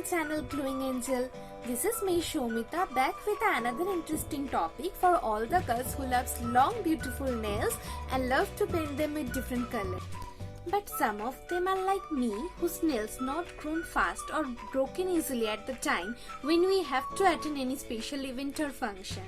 channel Glowing Angel. This is me Shomita back with another interesting topic for all the girls who loves long beautiful nails and love to paint them with different colors. But some of them are like me whose nails not grown fast or broken easily at the time when we have to attend any special event or function.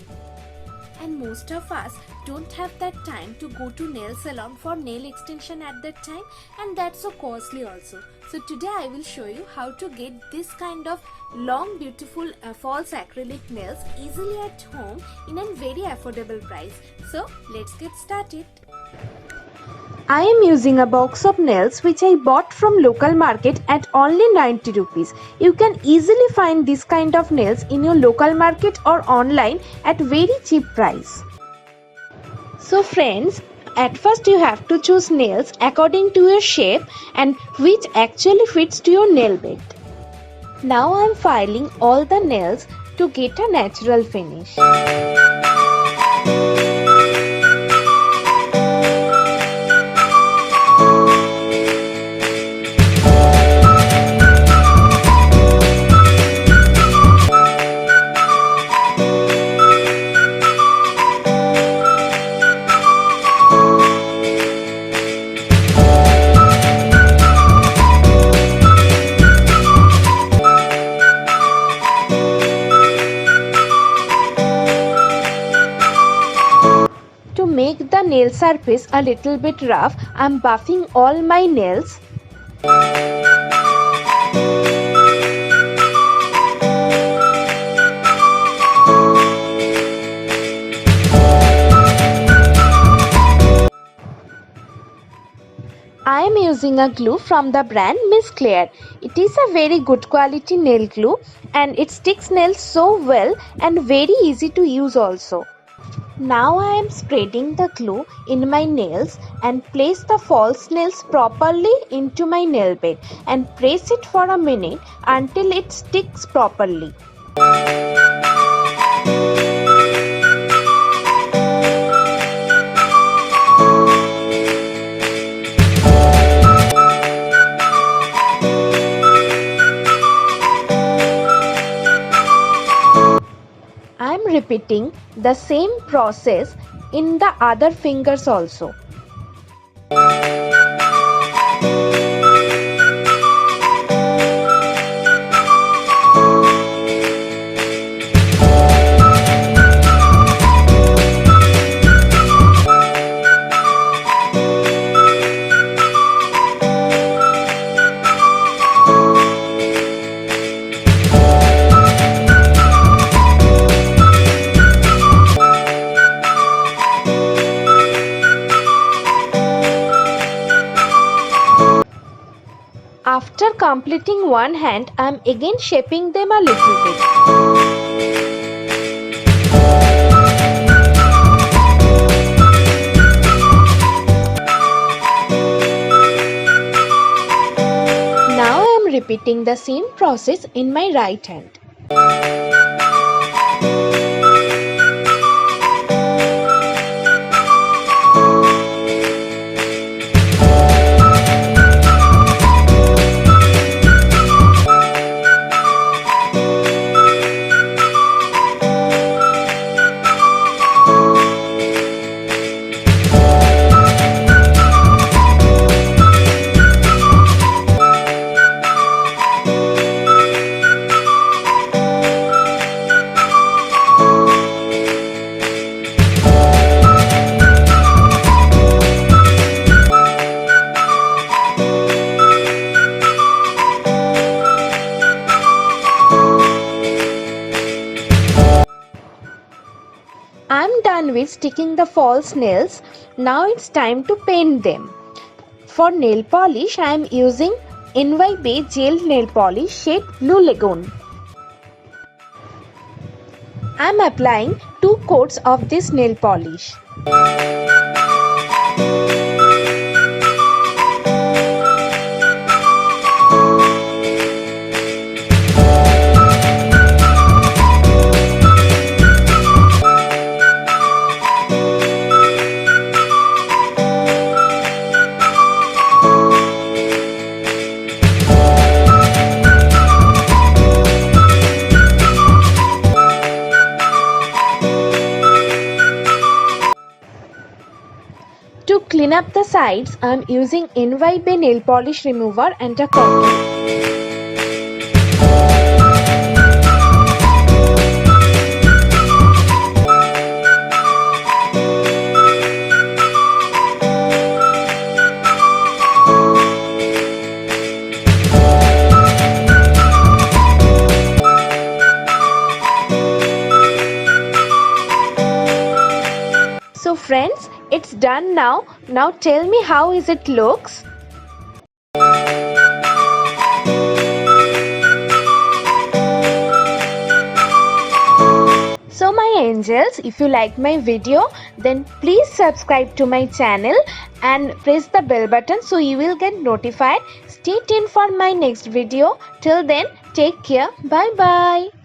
And most of us don't have that time to go to nail salon for nail extension at that time, and that's so costly also. So today I will show you how to get this kind of long beautiful false acrylic nails easily at home in a very affordable price. So let's get started. I am using a box of nails which I bought from local market at only 90 rupees. You can easily find this kind of nails in your local market or online at very cheap price. So friends, at first you have to choose nails according to your shape and which actually fits to your nail bed. Now I am filing all the nails to get a natural finish. To make the nail surface a little bit rough, I am buffing all my nails. I am using a glue from the brand Miss Claire. It is a very good quality nail glue and it sticks nails so well and very easy to use also. Now I am spreading the glue in my nails and place the false nails properly into my nail bed and press it for a minute until it sticks properly. I am repeating the same process in the other fingers also. After completing one hand, I am again shaping them a little bit. Now I am repeating the same process in my right hand. I am done with sticking the false nails. Now it's time to paint them. For nail polish, I am using NYB gel nail polish shade Blue Lagoon. I am applying 2 coats of this nail polish. clean up the sides, I am using NYB nail polish remover and a cotton. So friends, it's done now. Now tell me how is it looks? So my angels, if you like my video, then please subscribe to my channel and press the bell button so you will get notified. Stay tuned for my next video. Till then, take care. Bye bye.